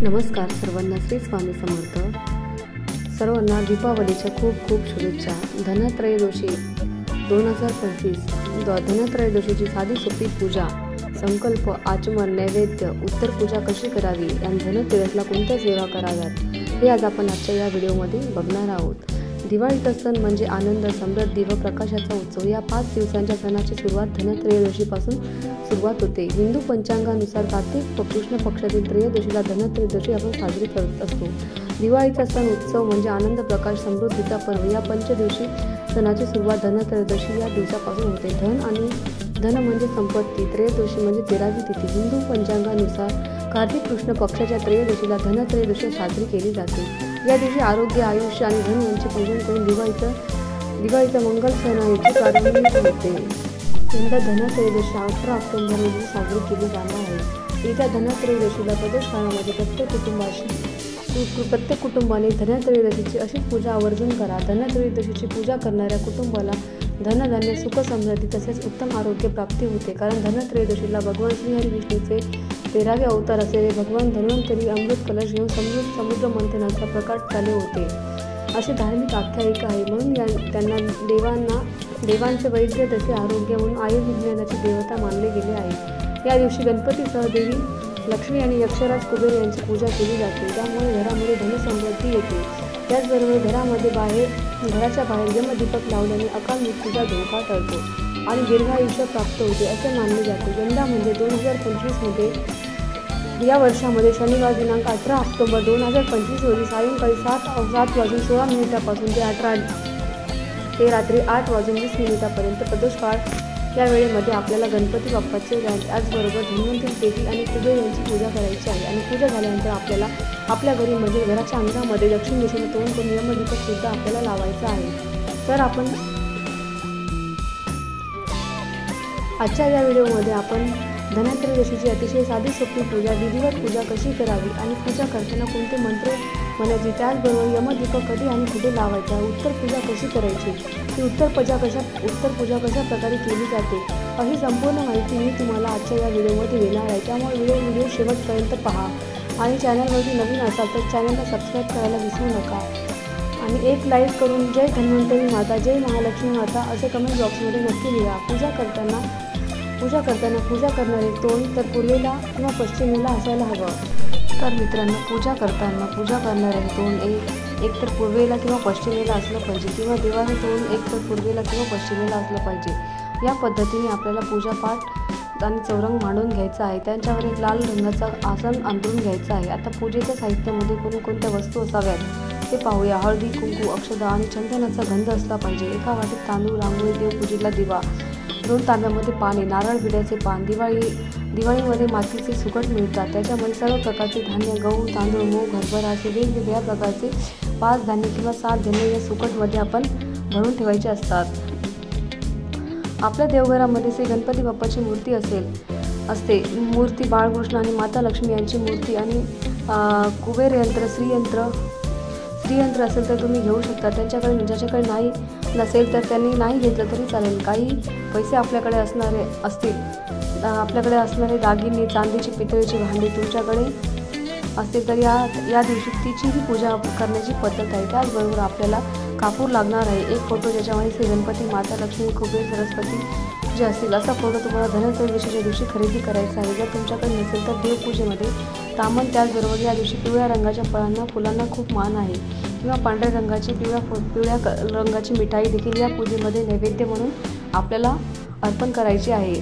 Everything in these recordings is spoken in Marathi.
नमस्कार सर्वांना, श्री स्वामी समर्थ. सर्वांना दीपावलीच्या खूप खूप शुभेच्छा. धनत्रयोदशी 2025 धनत्रयोदशीची साधी सोपी पूजा, संकल्प, आचमन, नैवेद्य, उत्तर पूजा कशी करावी आणि धनतेरसला कोणत्या सेवा कराव्यात हे आज आपण आजच्या या व्हिडिओमध्ये बघणार आहोत. दिवाळीचा सण म्हणजे आनंद, समृद्धी व प्रकाशाचा उत्सव. या 5 दिवसांच्या सणाची सुरुवात धनत्रयोदशीपासून सुरुवात होते. हिंदू पंचांगानुसार कार्तिक कृष्ण पक्षातील त्रयोदशीला धनत्रयोदशी आपण साजरी करत असतो. दिवाळीचा सण उत्सव म्हणजे आनंद, प्रकाश, समृद्धीचा पर्व. या पंचदिवशी सणाची सुरुवात धनत्रयोदशी या दिवसापासून होते. धन म्हणजे संपत्ती. त्रयोदशी म्हणजे 13वी तिथी. हिंदू पंचांगानुसार कार्तिक कृष्ण पक्षाच्या त्रयोदशीला धनत्रयोदशी साजरी केली जाते. या दिवशी आरोग्य, आयुष्य आणि धन यांचे पूजन करून दिवाळीचा मंगल सण याची प्रारंभ होते. यंदा धनत्रयोदशी 18 ऑक्टोबर रोजी साजरी केली जाणार आहे. येत्या धनत्रयोदशीला प्रदेश काळामध्ये प्रत्येक कुटुंबाने धनत्रयोदशीची अशीच पूजा आवर्जून करा. धनत्रयोदशीची पूजा करणाऱ्या कुटुंबाला धनधान्य, सुख, समृद्धी तसेच उत्तम आरोग्य प्राप्ती होते. कारण धनत्रयोदशीला भगवान श्रीहरी विष्णूचे 13वे अवतार असलेले भगवान धन्वंतरी अमृत कलश घेऊन समुद्र मंथनाचा प्रकट झाले होते, अशी धार्मिक आख्यायिका आहे. म्हणून त्यांना देवांचे वैद्य तसे आरोग्य म्हणून आयुर्विज्ञानाची देवता मानले गेले आहे. या दिवशी गणपतीसह देवी लक्ष्मी आणि यक्षराज कुबेर यांची पूजा केली जाते. त्यामुळे घरामध्ये धनसमृद्धी येते. त्याचबरोबर घराच्या बाहेर यमदीपक लावल्याने अकाल मृत्यूचा धोका टळतो आणि दीर्घायुष्य प्राप्त होते असे मानले जाते. यंदा म्हणजे 2025 या वर्षामध्ये शनिवार दिनांक 18 ऑक्टोबर 2025 रोजी सायंकाळी 7:16 ते रात्री 8:20 प्रदोष काळ या वेळेमध्ये आपल्याला गणपती बाप्पाचे त्याचबरोबर धन्वंतरी देवी आणि कुबेर यांची पूजा करायची आहे. आणि पूजा झाल्यानंतर आपल्याला आपल्या घरी म्हणजे घराच्या अंगणामध्ये दक्षिण दिशेने तोंड करून यमदीपक सुद्धा आपल्याला लावायचा आहे. तर आपण आजच्या या व्हिडिओमध्ये आपण धनत्रयोदशीची अतिशय साधी सोपी पूजा, विधिवत पूजा कशी करावी आणि पूजा करताना कोणते मंत्र म्हणायचे, त्याचबरोबर यमदीपक कधी आणि कुठे लावायचा, उत्तर पूजा कशी करायची, ती उत्तर पूजा कशा प्रकारे केली जाते, अशी संपूर्ण माहिती मी तुम्हाला आजच्या या व्हिडिओमध्ये देणार आहे. त्यामुळे व्हिडिओ शेवटपर्यंत पहा आणि चॅनलवरती नवीन असाल तर चॅनलला सबस्क्राईब करायला विसरू नका आणि एक लाईक करून जय धन्वंतरी माता, जय महालक्ष्मी माता असे कमेंट बॉक्समध्ये नक्की लिहा. पूजा करताना पूजा करणारे तोंड तर पूर्वेला किंवा पश्चिमेला असायला हवं. तर मित्रांनो, पूजा करताना पूजा करणारे तोंड एक तर पूर्वेला किंवा पश्चिमेला असलं पाहिजे किंवा देवाचे तोंड एक तर पूर्वेला किंवा पश्चिमेला असलं पाहिजे. या पद्धतीने आपल्याला पूजापाठ आणि चौरंग मांडून घ्यायचा आहे. त्यांच्यावर एक लाल रंगाचं आसन अंथरून घ्यायचं आहे. आता पूजेच्या साहित्यामध्ये कोणकोणत्या वस्तू असाव्यात ते पाहूया. हळदी, कुंकू, अक्षता आणि चंदनाचा गंध असला पाहिजे. एका वाटीत तांदूळ, रांगोळी, देवपूजेला दिवा, 2 तांब्यामध्ये पाणी, नारळ, विड्याचे पान. दिवाळीमध्ये मातीचे सुकट मिळतात. त्याच्यामध्ये सर्व प्रकारचे धान्य, गहू, तांदूळ, मूग, हरभरा असे वेगवेगळ्या प्रकारचे 5 धान्य किंवा 7 धान्य या सुकटमध्ये आपण भरून ठेवायचे असतात. आपल्या देवघरामध्ये श्री गणपती बाप्पाची मूर्ती असते. मूर्ती बाळकृष्ण आणि माता लक्ष्मी यांची मूर्ती आणि कुबेर यंत्र, श्रीयंत्र असेल तर तुम्ही घेऊ शकता. ज्याच्याकडे नाही नसेल तर त्यांनी नाही घेतलं तरी चालेल. काही पैसे आपल्याकडे असणारे दागिने, चांदीची, पितळेची भांडी तुमच्याकडे असतील तर या दिवशी तिचीही पूजा करण्याची पद्धत आहे. त्याचबरोबर आपल्याला कापूर लागणार आहे. एक फोटो ज्याच्यामध्ये श्री गणपती, माता लक्ष्मी, कुबेर, सरस्वती जे असतील असा फोटो तुम्हाला धनत्रयोदशीच्या दिवशी खरेदी करायचा आहे. जर तुमच्याकडे नसेल तर देवपूजेमध्ये तामण. त्याचबरोबर या दिवशी पिवळ्या रंगाच्या फुलांना खूप मान आहे किंवा पांढऱ्या रंगाची पिवळ्या रंगाची मिठाई देखील या पूजेमध्ये नैवेद्य म्हणून आपल्याला अर्पण करायची आहे.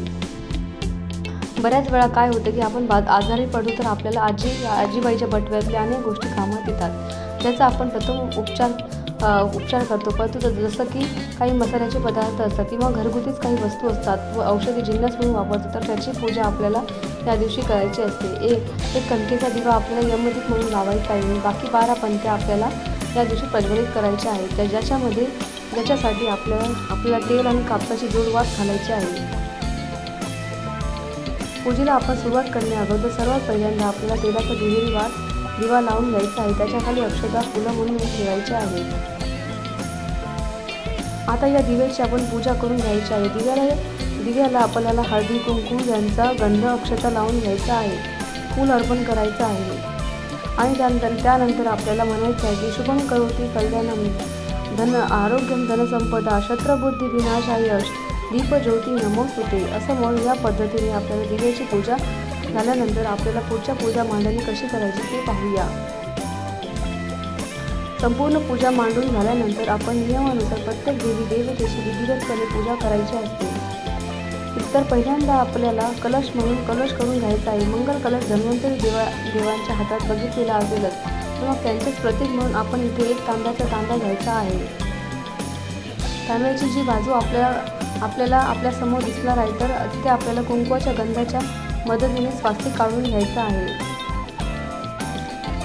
बऱ्याच वेळा काय होतं की आपण आजारी पडू तर आपल्याला आजीबाईच्या बटव्यातल्या अनेक गोष्टी कामात येतात. त्याचा आपण प्रथम उपचार करतो. परंतु जसं की काही मसाल्याचे पदार्थ असतात किंवा घरगुतीच काही वस्तू असतात व औषधी जिन्नस म्हणून वापरतो तर त्याची पूजा आपल्याला त्या दिवशी करायची असते. एक कणकेचा दिवा आपल्याला यमदीप म्हणून लावायचा आहे. बाकी 12 पंत्या आपल्याला या दिवशी प्रज्वलित करायच्या आहेत. ज्याच्यासाठी आपल्याला तेल आणि कापसाची जोड वात घालायची आहे. पूजेला आपण सुरुवात करण्या अगोदर सर्वात पहिल्यांदा आपल्याला तेलाचा दुहेरी दिवा लावून घ्यायचा आहे. त्याच्याखाली अक्षता, फुलं म्हणून ठेवायचे आहेत. आता या दिव्याची आपण पूजा करून घ्यायची आहे. दिव्याला आपल्याला हळदी, कुंकू यांचा गंध, अक्षता लावून घ्यायचा आहे. फूल अर्पण करायचं आहे. आणि त्यानंतर आपल्याला म्हणायचं आहे की शुभं करोति कल्याणं धन आरोग्यं धनसंपदा शत्रबुद्धी विनाशाय दीपज्योती नमोस्तुते असं म्हणून या पद्धतीने आपल्याला दिव्याची पूजा झाल्यानंतर आपल्याला पुढच्या पूजा मांडणी कशी करायची ते पाहूया। संपूर्ण पूजा मांडून झाल्यानंतर आपण नियमानुसार प्रत्येक देवी देवतेची विधिवतपणे पूजा करायची असते। तर पहिल्यांदा आपल्याला कलश म्हणून कलश करून घ्यायचा आहे। मंगल कलश धन्वंतरी देवांच्या हातात बघितलेला असेलच, तर मग त्यांचेच प्रतीक म्हणून आपण इथे एक तांब्याचा तांबा घ्यायचा आहे। तांब्याची जी बाजू आपल्याला आपल्या समोर दिसणार आहे, तर तिथे आपल्याला कुंकवाच्या गंधाच्या मदतीने स्वास्तिक काढून घ्यायचं आहे।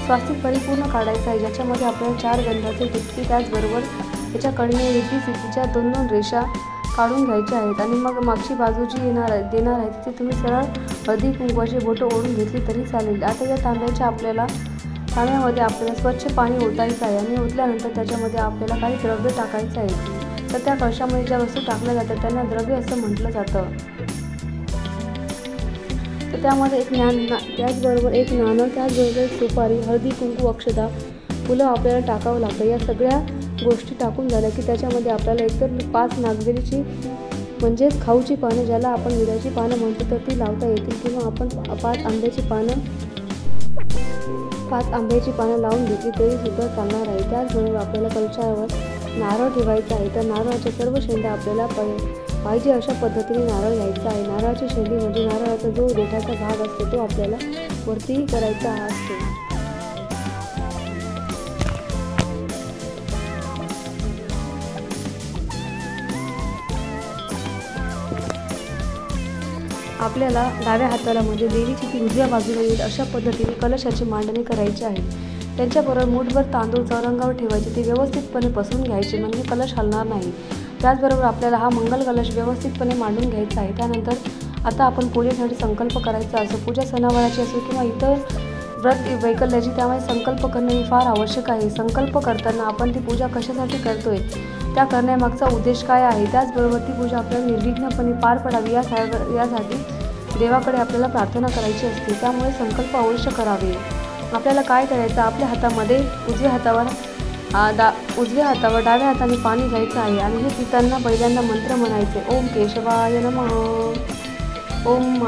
स्वास्तिक परिपूर्ण काढायचं आहे, ज्याच्यामध्ये आपल्याला 4 गंधाचे ठिपके त्याचबरोबर त्याच्या कडेने रिद्धी सिद्धीच्या 2-2 रेषा काढून घ्यायच्या आहेत। आणि मग मागची बाजू जी देणार आहे तिथे तुम्ही सरळ हळदी कुंकवाची बोटं ओढून घेतली तरी चालेल। आता या तांब्यामध्ये आपल्याला स्वच्छ पाणी ओतायचं आहे आणि ओतल्यानंतर त्याच्यामध्ये आपल्याला काही द्रव्य टाकायचं आहे। तर त्या कळशामध्ये ज्या वस्तू टाकल्या जातात त्यांना द्रव्य असं म्हटलं जातं। तर त्यामध्ये त्याचबरोबर एक नाणं, त्याचबरोबर सुपारी, हळदी कुंकू, अक्षता, फुलं आपल्याला टाकावं लागतं। या सगळ्या गोष्टी टाकून झाल्या की त्याच्यामध्ये आपल्याला एकतर 5 नागवेलीची म्हणजेच खाऊची पानं, ज्याला आपण विड्याची पानं म्हणतो, तर ती लावता येतील किंवा आपण 5 आंब्याची पानं लावून घेतली तरी सुद्धा चालणार आहे। त्याचबरोबर आपल्याला कलशावर नारळ ठेवायचा आहे। तर नारळाच्या सर्व शेंड्या आपल्याला पाहिजे अशा पद्धतीने नारळ घ्यायचा आहे। नारळाची शेंडी म्हणजे नारळाचा जो देठाचा भाग असतो तो आपल्याला वरती करायचा असतो। आपल्याला डाव्या हाताला म्हणजे देवीची ती उजव्या बाजूला येईल अशा पद्धतीने कलशाची मांडणी करायची आहे। त्यांच्याबरोबर मूठभर तांदूळ चौरंगावर ठेवायचे, ते व्यवस्थितपणे पसरून घ्यायचे म्हणजे कलश हलणार नाही। त्याचबरोबर आपल्याला हा मंगल कलश व्यवस्थितपणे मांडून घ्यायचा आहे। त्यानंतर आता आपण पूजेसाठी संकल्प करायचा असो, पूजा सणावाराची असो किंवा इतर व्रत वैकल्याची, त्यामुळे संकल्प करणे हे फार आवश्यक आहे। संकल्प करताना आपण ती पूजा कशासाठी करतोय, त्या करण्यामागचा उद्देश काय आहे, त्याचबरोबर ती पूजा आपल्याला निर्विघ्नपणे पार पडावी यासाठी देवाकडे आपल्याला प्रार्थना करायची असते। त्यामुळे संकल्प अवश्य करावे। आपल्याला काय करायचं, आपल्या हातामध्ये उजव्या हातावर डाव्या हाताने पाणी घ्यायचं आहे आणि हे पितांना पहिल्यांदा मंत्र म्हणायचे, ओम केशवाय नमः, ओम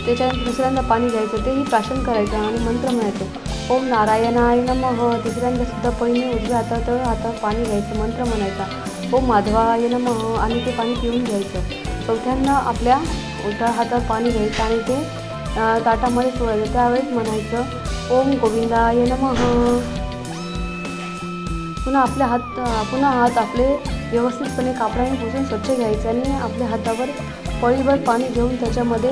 त्याच्यानंतर दुसऱ्यांदा पाणी घ्यायचं, तेही प्राशन करायचं आणि मंत्र म्हणायचं, ओम नारायणाय नमः। तिसऱ्यांदा सुद्धा पहिले उजव्या हातात पाणी घ्यायचं, मंत्र म्हणायचा, ओम माधवाय नमः आणि ते पाणी पिऊन घ्यायचं। चौथ्यांदा आपल्या उजव्या हातात पाणी घ्यायचं आणि ते ताटामध्ये सोडायचं, त्यावेळेस म्हणायचं ओम गोविंदाय नमः। पुन्हा हात आपले व्यवस्थितपणे कापडाने पुसून स्वच्छ घ्यायचे आणि आपल्या हातावर पळीभर पाणी घेऊन त्याच्यामध्ये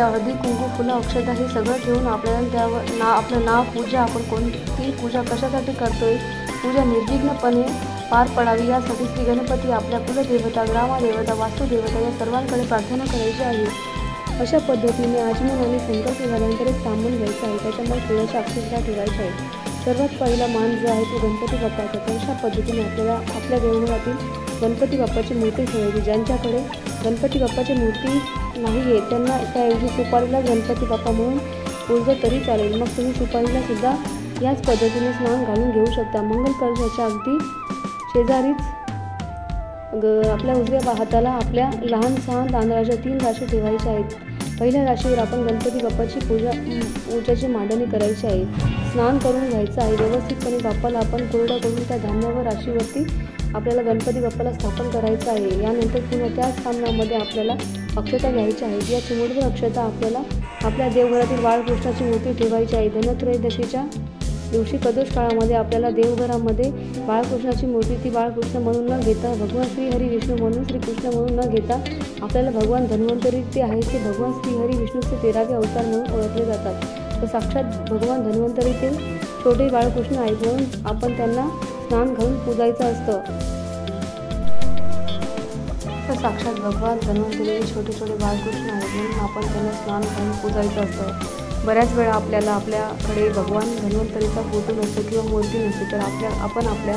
हळदी कुंकू फुलं अक्षता हे सगळं ठेवून आपल्याला त्यावर आपलं नाव पूजा, आपण कोणती पूजा कशासाठी करतोय, पूजा निर्विघ्नपणे पार पडावी यासाठी श्री गणपती, आपल्या कुलदेवता, ग्रामदेवता, वास्तुदेवता या सर्वांकडे प्रार्थना करायची आहे। अशा पद्धतीने आचमन आणि संकल्प झाल्यानंतर एक तांबून घ्यायचं आहे, त्याच्यामध्ये तुळशीच्या अक्षता ठेवायच्या आहे। सर्वात पहिला मान जो आहे तो गणपती बाप्पाचा। तर अशा पद्धतीने आपल्याला आपल्या देवघरातील गणपती बाप्पाची मूर्ती ठेवायची। ज्यांच्याकडे गणपती बाप्पाची मूर्ती नाही आहे त्यांना त्याऐवजी सुपारीला गणपती बाप्पा म्हणून पूजलं तरी चालेल। मग तुम्ही सुपारीला सुद्धा याच पद्धतीने स्नान घालून घेऊ शकता। मंगल कलशाच्या अगदी शेजारीच आपल्या उजव्या हाताला आपल्या लहान सहान तांदळाच्या 3 राशी ठेवायच्या आहेत। पहिल्या राशीवर आपण गणपती बाप्पाची पूजेची मांडणी करायची आहे। स्नान करून घ्यायचं आहे व्यवस्थितपणे। बाप्पाला आपण कोरडं करून त्या धान्यावर राशीवरती आपल्याला गणपती बाप्पाला स्थापन करायचं आहे। यानंतर पुन्हा त्याच तांदळामध्ये आपल्याला अक्षता घ्यायच्या आहेत। या चिमूटभर अक्षता आपल्याला आपल्या देवघरातील बाळकृष्णाची मूर्ती ठेवायची आहे। धनत्रयोदशीच्या दिवशी प्रदोष काळामध्ये आपल्याला देवघरामध्ये बाळकृष्णाची मूर्ती, ती बाळकृष्ण म्हणून न घेता भगवान श्रीहरी विष्णू म्हणून श्रीकृष्ण म्हणून न घेता आपल्याला भगवान धन्वंतरी ते आहेत ते भगवान श्रीहरी विष्णूचे 13वे अवतार म्हणून ओळखले जातात। तर साक्षात भगवान धन्वंतरी ते छोटे बाळकृष्ण आहेत म्हणून आपण त्यांना स्नान घालून पूजायचं असतं। तर साक्षात भगवान धन्वंतरी छोटे बाळकृष्ण आहेत म्हणून आपण त्यांना स्नान घालून पूजायचं असतं। बऱ्याच वेळा आपल्याकडे भगवान धन्वंतरीचा फोटो नसतो किंवा मूर्ती नसते, तर आपण आपल्या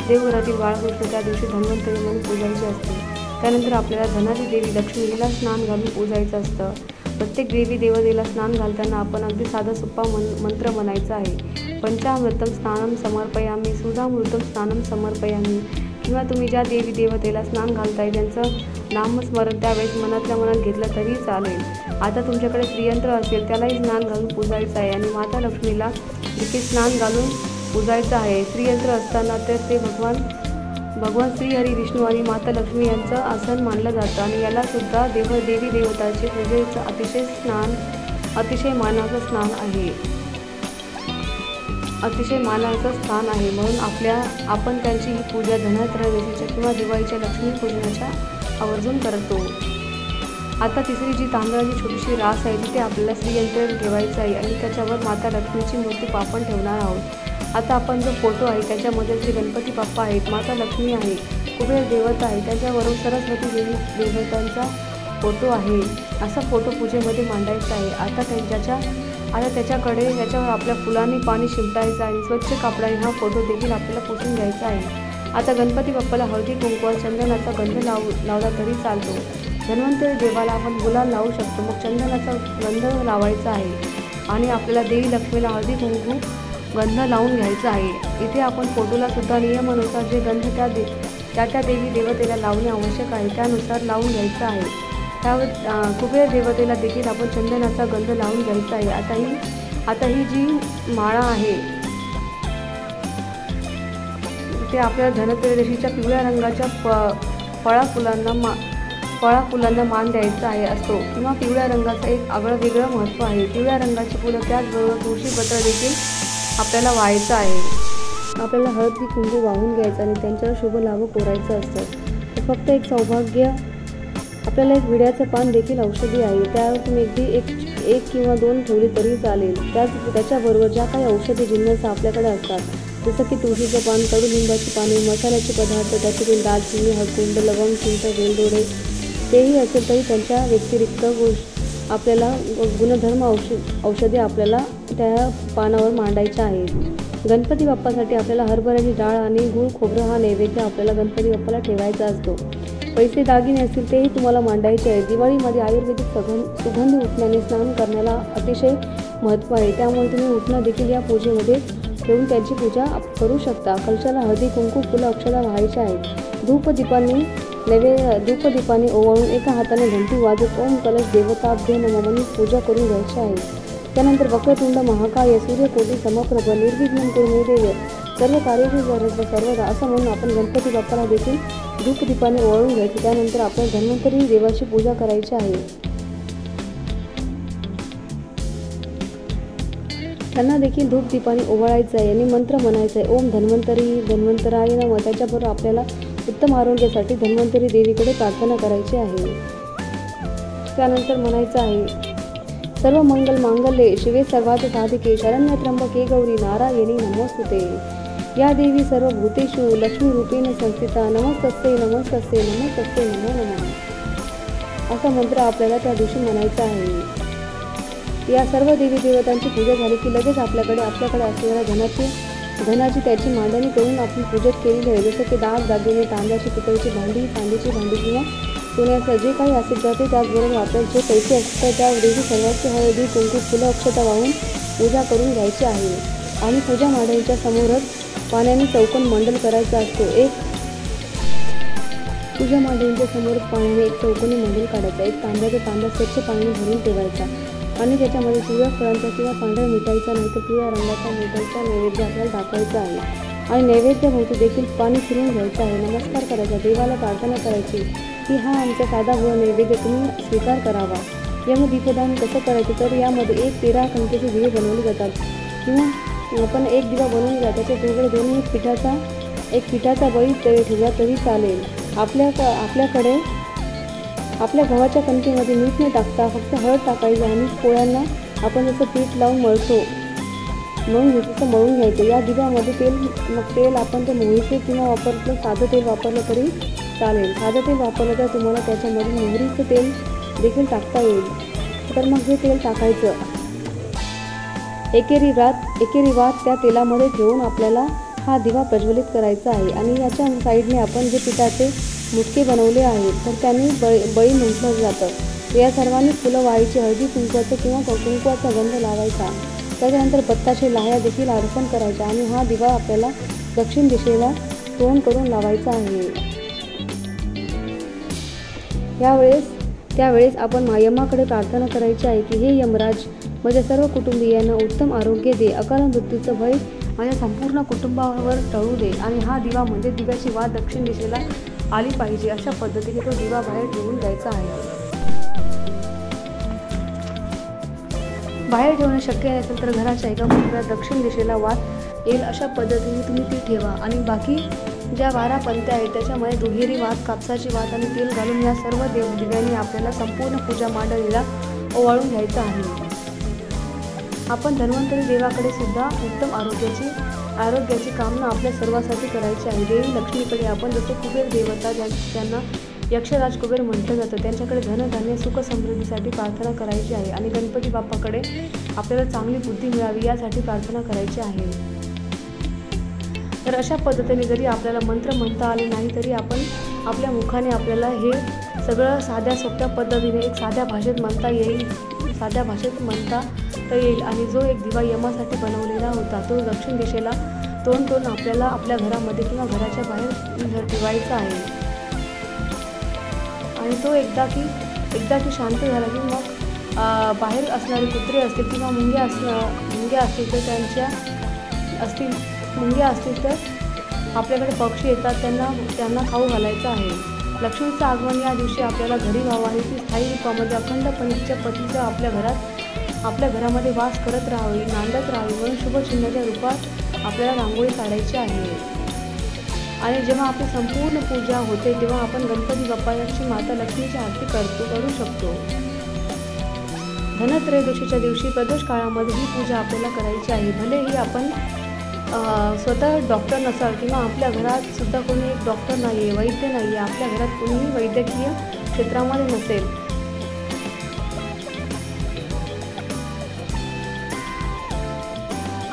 देवघरातील बाळकृष्ण त्या दिवशी धन्वंतरी म्हणून पूजायचे असते। त्यानंतर आपल्याला धनाची देवी लक्ष्मी हिला स्नान घालून पूजायचं असतं। प्रत्येक देवी देवतेला स्नान घालताना आपण अगदी साधा सोपा मंत्र म्हणायचा आहे. पंचामृतम स्नानम समर्पयामी, सुधामृतम स्नानम समर्पयामी. किंवा तुम्ही ज्या देवी देवतेला स्नान घालताय त्यांचं नामस्मरण त्यावेळेस मनातल्या मनात घेतलं तरी चालेल. आता तुमच्याकडे श्रीयंत्र असेल त्यालाही स्नान घालून पूजायचं आहे आणि माता लक्ष्मीला देखील स्नान घालून पूजायचं आहे. श्रीयंत्र असताना तर ते भगवान श्रीहरी विष्णू आणि माता लक्ष्मी यांचं आसन मानलं जातं आणि याला सुद्धा देवी देवताचे पूजेचं अतिशय मानाचं स्थान आहे. म्हणून आपण त्यांची ही पूजा धनत्रयोदशीच्या किंवा दिवाळीच्या लक्ष्मी पूजनाच्या आवर्जून करतो. आता तिसरी जी तांदळाची छोटीशी रास आहे तिथे आपल्याला श्रीयंत्र ठेवायचं आहे आणि त्याच्यावर माता लक्ष्मीची मूर्ती आपण ठेवणार आहोत. आता आपण जो फोटो आहे त्याच्यामध्ये श्री गणपती बाप्पा आहेत, माता लक्ष्मी आहे, कुबेर देवता आहे, त्याच्यावरून सरस्वती देवी देवतांचा फोटो आहे. असा फोटो पूजेमध्ये मांडायचा आहे. आता त्याच्यावर आपल्या फुलांनी पाणी शिंपडायचं आहे. स्वच्छ कापडाने हा फोटो देखील आपल्याला पुसून घ्यायचा आहे. आता गणपती बाप्पाला हळदी कुंकवावर चंदनाचा गंध लावला तरी चालतो. धन्वंतरी देवाला आपण गुलाल लावू शकतो. मग चंदनाचा गंध लावायचा आहे आणि आपल्याला देवी लक्ष्मीला हळदी कुंकू गंध लावून घ्यायचा आहे. इथे आपण फोटोला सुद्धा नियमानुसार जे गंध त्या देवी देवतेला लावणे आवश्यक आहे त्यानुसार लावून घ्यायचं आहे. त्यावर कुबेर देवतेला देखील आपण चंदनाचा गंध लावून घ्यायचा आहे. आता ही जी माळा आहे ते आपल्याला धनत्रयोदशीच्या पिवळ्या रंगाच्या फळा फुलांना मान द्यायचा आहे असतो किंवा पिवळ्या रंगाचं एक वेगळं महत्त्व आहे. पिवळ्या रंगाची फुलं त्याचबरोबर तुळशीपत्र देखील आपल्याला व्हायचं आहे. आपल्याला हळदी कुंकू वाहून घ्यायचं आणि त्यांच्यावर शुभ लाभ कोरायचं असतं. फक्त एक सौभाग्य आपल्याला एक विड्याचं पान देखील औषधी आहे. त्यावर तुम्ही अगदी एक किंवा 2 ठेवले तरी चालेल. त्याच्याबरोबर ज्या काही औषधी जिन्नस आपल्याकडे असतात जसं की तुळशीचं पान, कडुलिंबाची पाने, मसाल्याचे पदार्थ, त्याच्यातील दालचिनी, हळकुंड, लवंग, सुंठ, वेलदोडे तेही असेल तरी त्यांच्या व्यतिरिक्त आपल्याला गुणधर्म औषधे आपल्याला त्या पानावर मांडायच्या आहेत. गणपती बाप्पासाठी आपल्याला हरभऱ्याची डाळ आणि गूळ खोबरं हा नैवेद्य आपल्याला गणपती बाप्पाला ठेवायचा असतो. पैसे दागिने असतील तेही तुम्हाला मांडायचे आहे. दिवाळीमध्ये आयुर्वेदिक सुगंधी उटण्याने स्नान करण्याला अतिशय महत्त्व आहे. त्यामुळे तुम्ही उटणं देखील या पूजेमध्ये ठेवून त्यांची पूजा करू शकता. कलशाला हळदी कुंकू फुलं अक्षता व्हायच्या आहेत. धूपदीपाने ओवाळून एका हाताने घंटी वाजत ओम कलश देवताभ्य नमः म्हणून पूजा करून घ्यायची आहे. त्यानंतर वक्रतुंड महाकाय सूर्यकोटी समप्रभ निर्विघ्नं कुरु मे देव सर्व कार्येषु सर्वदा असं म्हणून आपण गणपती बाप्पाला देखील धूपदीपाने ओवाळून घ्यायचे. त्यानंतर आपण धन्वंतरी देवाची पूजा करायची आहे. त्यांना देखील धूपदीपाने ओवाळायचं आहे आणि मंत्र म्हणायचा आहे ओम धन्वंतराय नमः. त्याच्याबरोबर आपल्याला उत्तम आरोग्यासाठी धन्वंतरी देवीकडे प्रार्थना करायची आहे. त्यानंतर म्हणायचं आहे सर्व मंगल मांगल्ये शिवे सर्वार्थ साधिके शरण्य त्र्यंबके गौरी नारायणी नमोस्तुते. या देवी सर्व भूतेषु लक्ष्मी रूपेण संस्थिता नमस्तस्यै नमस्तस्यै नमस्तस्यै नमो नमः. असा मंत्र आपल्याला त्या दिवशी म्हणायचा आहे. या सर्व देवी देवतांची पूजा झाली की लगेच आपल्याकडे असलेल्या धनाची त्याची मांडणी करून आपण पूजेत केलेली आहे. जसं की दाग दागिने, तांब्याची पितळीची भांडी, चांदीची भांडी किंवा सोन्याचं जे काही असेल तर ते त्याचबरोबर आपल्याला जे पैसे असतात त्या देवी सर्वांची हळदी कुंकू फुलं अक्षता वाहून पूजा करून घ्यायची आहे. आणि पूजा मांडणीच्या समोरच पाण्याने चौकोन मंडल करायचा असतो. पूजा मांडणीच्या समोरच पाण्याने एक चौकोनी मंडल काढायचा. एक तांब्या स्वच्छ पाण्याने भरून ठेवायचा आणि त्याच्यामध्ये पिवळ्या फळांचा किंवा पांढऱ्या मिठाईचा नाही तर पिवळ्या रंगाचा मिठाईचा नैवेद्य आपल्याला दाखवायचा आहे. आणि नैवेद्याभोवती देखील पाणी फिरून घ्यायचं आहे. नमस्कार करायचा, देवाला प्रार्थना करायची की हा आमचा साधा गोळा नैवेद्य तुम्ही स्वीकार करावा. यामध्ये दीपदान कसं करायचं तर यामध्ये 13 कणकेचे दिवे बनवले जातात किंवा आपण एक दिवा बनवून घ्या. त्याच्या वेगळे दोन्ही एक पिठाचा बळी ठेवला तरी चालेल. आपल्याकडे आपल्या गव्हाच्या कणकेमध्ये मीठ न टाकता फक्त हळद टाकायचं आणि पोळ्यांना आपण जसं पीठ लावून मळून घ्यायचं. या दिव्यामध्ये तेल आपण ते मोहरीचे किंवा साधं तेल वापरलं तरी चालेल. साधं तेल वापरलं तर तुम्हाला त्याच्यामध्ये मोहरीचं तेल देखील टाकता येईल. तर मग हे तेल टाकायचं. एकेरी वात त्या तेलामध्ये ठेवून आपल्याला हा दिवा प्रज्वलित करायचा आहे. आणि याच्या साईडने आपण जे पिठाचे मुटके बनवले आहेत तर त्यांनी बळी म्हटलं जातं. या सर्वांनी फुलं व्हायची, हळदी कुंकवाचं किंवा कुंकवाचा गंध लावायचा. त्याच्यानंतर बत्ताशे लाह्या देखील अर्पण करायच्या आणि हा दिवा आपल्याला दक्षिण दिशेला तोंड करून लावायचा आहे. त्यावेळेस आपण यमाकडे प्रार्थना करायची आहे की हे यमराज माझ्या सर्व कुटुंबियांना उत्तम आरोग्य दे, अकाल मृत्यूचं भय माझ्या संपूर्ण कुटुंबावर टळू दे आणि हा दिवा म्हणजे दिव्याची वात दक्षिण दिशेला आली पाहिजे अशा पद्धतीने तो दिवा बाहेर ठेवून द्यायचा आहे. बाहेर ठेवणं शक्य नसेल तर घराच्या एका कोपऱ्यात दक्षिण दिशेला वात येईल अशा पद्धतीने तुम्ही ती ठेवा आणि बाकी ज्या 12 पंत्या आहेत त्याच्यामध्ये दुहेरी वात, कापसाची वात आणि तेल घालून या सर्व दिव्यांनी आपल्याला संपूर्ण पूजा मांडणीला ओवाळून घ्यायचं आहे. आपण धन्वंतरी देवाकडे सुद्धा उत्तम आरोग्याची कामना आपल्या सर्वांसाठी करायची आहे. देवी लक्ष्मीकडे आपण जसे कुबेर देवता ज्यांना यक्षराज कुबेर म्हटलं जातं त्यांच्याकडे धनधान्य सुख समृद्धीसाठी प्रार्थना करायची आहे आणि गणपती बाप्पाकडे आपल्याला चांगली बुद्धी मिळावी यासाठी प्रार्थना करायची आहे. तर अशा पद्धतीने जरी आपल्याला मंत्र म्हणता आले नाही तरी आपण आपल्या मुखाने आपल्याला हे सगळं साध्या सोप्या पद्धतीने एक साध्या भाषेत म्हणता येईल आणि जो एक दिवा यमासाठी बनवलेला होता तो दक्षिण दिशेला तोंड करून आपल्याला आपल्या घरामध्ये किंवा घराच्या बाहेर ठेवायचा आहे. आणि तो एकदा की शांत झाला की मग बाहेर असणारे कुत्रे असतील किंवा मुंग्या असतील तर आपल्याकडे पक्षी येतात त्यांना खाऊ घालायचं आहे. लक्ष्मीचं आगमन या दिवशी आपल्याला घरी व्हावं आहे ती स्थायी रूपामध्ये अखंडपणे तिच्या पतीचं आपल्या घरामध्ये वास करत राहावी, नांदत राहावी म्हणून शुभचिन्हाच्या रूपात आपल्याला रांगोळी काढायची आहे. आणि जेव्हा आपली संपूर्ण पूजा होते तेव्हा आपण गणपती बाप्पाची माता लक्ष्मीची आरती करू शकतो. धनत्रयोदशीच्या दिवशी प्रदोष काळामध्ये ही पूजा आपल्याला करायची आहे. भलेही आपण स्वतः डॉक्टर नसाल किंवा आपल्या घरात सुद्धा कोणी एक डॉक्टर नाही आहे, वैद्य नाही आहे, आपल्या घरात कोणीही वैद्यकीय क्षेत्रामध्ये नसेल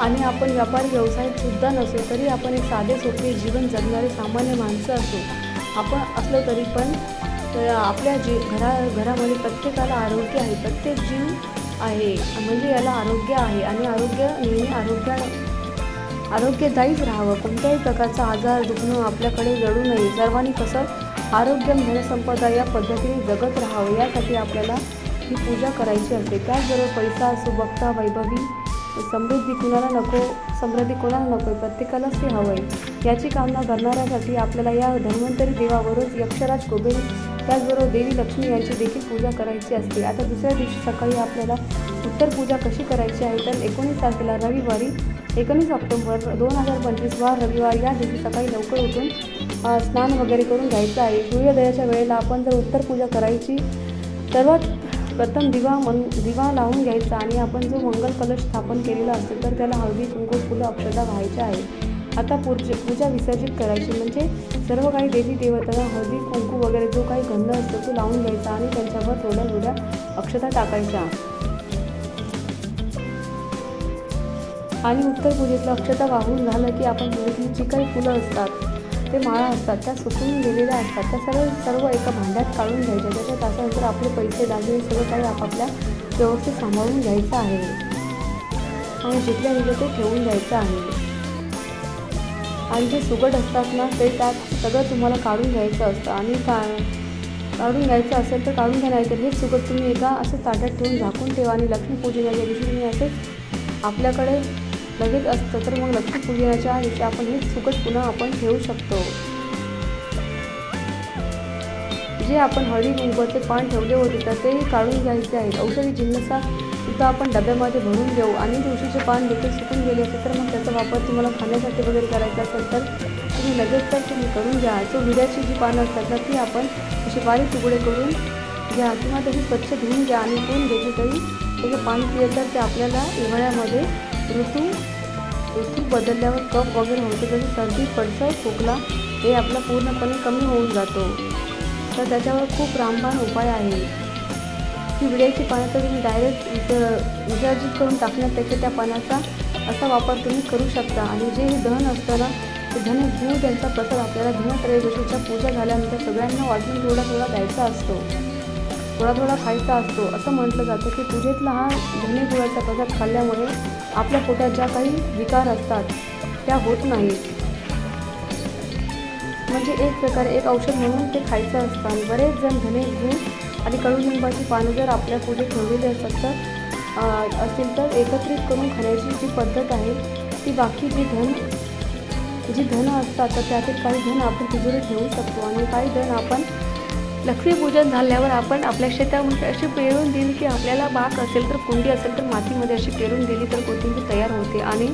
आणि आपण व्यापारी व्यवसायात सुद्धा नसो तरी आपण एक साधे सोपे जीवन जगणारे सामान्य माणसं आपण असलो तरी पण आपल्या घरामध्ये प्रत्येकाला आरोग्य आहे, प्रत्येक जीव आहे म्हणजे याला आरोग्य आहे आणि आरोग्य नेहमी आरोग्यदायीच राहावं. कोणत्याही प्रकारचा आजार दुखणं आपल्याकडे जडू नये. सर्वांनी कसं आरोग्यम धनसंपदा या पद्धतीने जगत राहावं यासाठी आपल्याला ही पूजा करायची असते. त्याचबरोबर पैसा, सुबत्ता, वैभवी, समृद्धी कोणाला नको प्रत्येकालाच ते हवं आहे. याची कामना करणाऱ्यासाठी आपल्याला या धन्वंतरी देवावरच यक्षराज कुबेर त्याचबरोबर देवी लक्ष्मी यांची देखील पूजा करायची असते. आता दुसऱ्या दिवशी सकाळी आपल्याला उत्तर पूजा कशी करायची आहे तर 19 तारखेला रविवारी 19 ऑक्टोबर 2025 वार रविवार या दिवशी सकाळी लवकर उठून स्नान वगैरे करून घ्यायचं आहे. सूर्योदयाच्या वेळेला आपण जर उत्तर पूजा करायची सर्वात प्रथम दिवा लावून घ्यायचा आणि आपण जो मंगल कलश स्थापन केलेला असेल तर त्याला हळदी कुंकू फुलं अक्षता व्हायच्या आहे. आता पूजा विसर्जित करायची म्हणजे सर्व काही देवी देवतांना हळदी कुंकू वगैरे जो काही गंध असतो तो लावून घ्यायचा आणि त्यांच्यावर थोड्या अक्षता टाकायच्या आणि उत्तर पूजेतलं अक्षता वाहून झालं की आपण पूजेतली जी काही फुलं असतात ते माळा असतात त्या सुकून गेलेल्या असतात त्या सर्व एका भांड्यात काढून घ्यायच्या. त्याच्या तासानंतर आपले पैसे दागिने सगळं काही आपापल्या व्यवस्थित सांभाळून घ्यायचं आहे आणि जिथल्या तिथे ते ठेवून द्यायचं आहे. आणि जे सुगड असतात ना ते त्यात सगळं तुम्हाला काढून घ्यायचं असतं आणि काढून घ्यायचं असेल तर काढून घ्या, नाही तर हे सुगड तुम्ही एका असं ताटात ठेवून झाकून ठेवा आणि लक्ष्मीपूजनाच्या दिवशी तुम्ही असेच आपल्याकडे लगेच असतं तर मग लक्ष्मीपूजनाच्या दिवशी आपण हे सुगड पुन्हा आपण ठेवू शकतो. जे आपण हळदी कुंकवाचे पान ठेवले होते तर तेही काढून घ्यायचे आहेत. औषधी जिन्नसा सुद्धा आपण डब्यामध्ये भरून घेऊ आणि तुळशीचे पान देखील सुकून गेले असेल तर मग त्याचा वापर तुम्हाला खाण्यासाठी वगैरे करायचा असेल तर तुम्ही लगेच तर तुम्ही करून घ्या. जो विड्याची जी पानं असतात ना ती आपण अशी बारीक तुकडे करून घ्या किंवा त्याची स्वच्छ धुवून घ्या आणि धुवून घेतली तरी त्याचे पाणी पिलं तर ते आपल्याला हिवाळ्यामध्ये ऋतू बदलल्यावर कफ वगैरे होतो जसे सर्दी पडसं खोकला हे आपला पूर्णपणे कमी होऊन जातो. तर त्याच्यावर खूप रामबाण उपाय आहे. ही विड्याची पानं तर तुम्ही डायरेक्ट विसर्जित करून टाकण्यापेक्षा त्या पानाचा असा वापर तुम्ही करू शकता. आणि जे हे धन असतं ना ते धन घेऊन त्यांचा प्रसाद आपल्याला धनत्रयोदशीच्या पूजा झाल्यानंतर सगळ्यांना वाटून थोडा द्यायचा असतो. थोडा थोडा खायचा असतो. असं म्हटलं जातं की पूजेतला हा धने गुळाचा प्रसाद खाल्ल्यामुळे आपल्या पोटात ज्या काही विकार असतात त्या होत नाहीत. म्हणजे एक प्रकारे एक औषध म्हणून ते खायचं असतं. आणि बरेच जण धने गूळ आणि कडुलिंबाची पानं जर आपल्या पूजेत ठेवलेली असेल तर एकत्रित करून खाण्याची जी पद्धत आहे ती बाकी जी धन असतात तर त्यातील काही धन आपण तिजोरीत ठेवू शकतो आणि काही धन आपण लक्ष्मीपूजन झाल्यावर आपण आपल्या शेतामध्ये अशी पेरून दिली की आपल्याला बाग असेल तर कुंडी असेल तर मातीमध्ये अशी पेरून दिली तर कोथिंबीर तयार होते आणि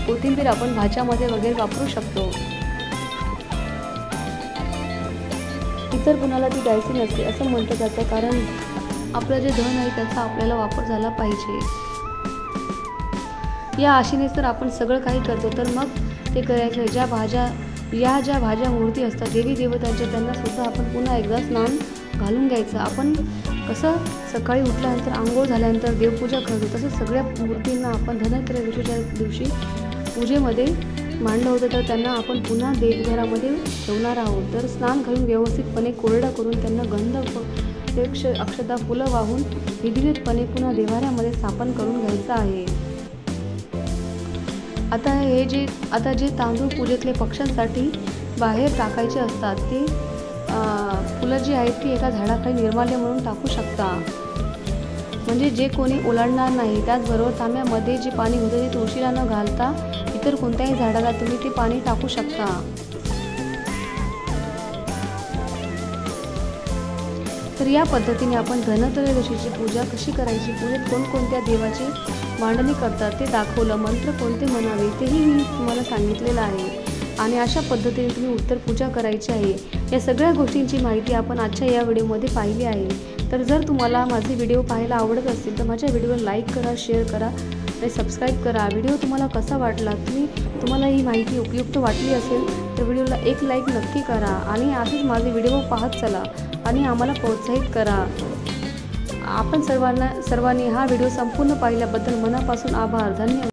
कोथिंबीर आपण भाज्यामध्ये वगैरे वापरू शकतो. इतर कुणाला ती द्यायची नसते असं म्हटलं जातं, कारण आपलं जे धन आहे त्याचा आपल्याला वापर झाला पाहिजे. या आशेनेच तर आपण सगळं काही करतो. तर मग ते करायचं ज्या भाज्या मूर्ती असतात देवी देवतांच्या त्यांना सुद्धा आपण पुन्हा एकदा स्नान घालून घ्यायचं. आपण कसं सकाळी उठल्यानंतर आंघोळ झाल्यानंतर देवपूजा करतो तसं सगळ्या मूर्तींना आपण धनत्रयोदशीच्या दिवशी पूजेमध्ये मांडलं होतं तर त्यांना आपण पुन्हा देवघरामध्ये ठेवणार आहोत. तर स्नान घालून व्यवस्थितपणे कोरडं करून त्यांना गंध अक्षता फुलं वाहून विधिवतपणे पुन्हा देव्हाऱ्यामध्ये स्थापन करून घ्यायचं आहे. आता जे तांदूळ पूजेतले पक्ष्यांसाठी बाहेर टाकायचे असतात ते फुलं जी आहेत ती एका झाडाखाली निर्माल्य म्हणून टाकू शकता, म्हणजे जे कोणी ओलांडणार नाही. त्याचबरोबर तांब्यामध्ये जे पाणी होतं ते तुळशीला न घालता इतर कोणत्याही झाडाला तुम्ही ते पाणी टाकू शकता. तर या पद्धतीने आपण धनत्रयोदशीची पूजा कशी करायची, पूजेत कोणकोणत्या देवाची मांडणी करतात ते दाखवलं. मंत्र कोणते म्हणावे तेही मी तुम्हाला सांगितलेलं आहे आणि अशा पद्धतीने तुम्ही उत्तर पूजा करायची आहे. या सगळ्या गोष्टींची माहिती आपण आजच्या या व्हिडिओमध्ये पाहिली आहे. तर जर तुम्हाला माझे व्हिडिओ पाहायला आवडत असतील तर माझ्या व्हिडिओला लाईक करा, शेअर करा आणि सबस्क्राईब करा. व्हिडिओ तुम्हाला कसा वाटला, तुम्हाला ही माहिती उपयुक्त वाटली असेल तर व्हिडिओला एक लाईक नक्की करा आणि असेच माझे व्हिडिओ पाहत चला आणि आम्हाला प्रोत्साहित करा. आपण सर्वांनी हा व्हिडिओ संपूर्ण पाहिल्याबद्दल मनापासून आभार. धन्यवाद.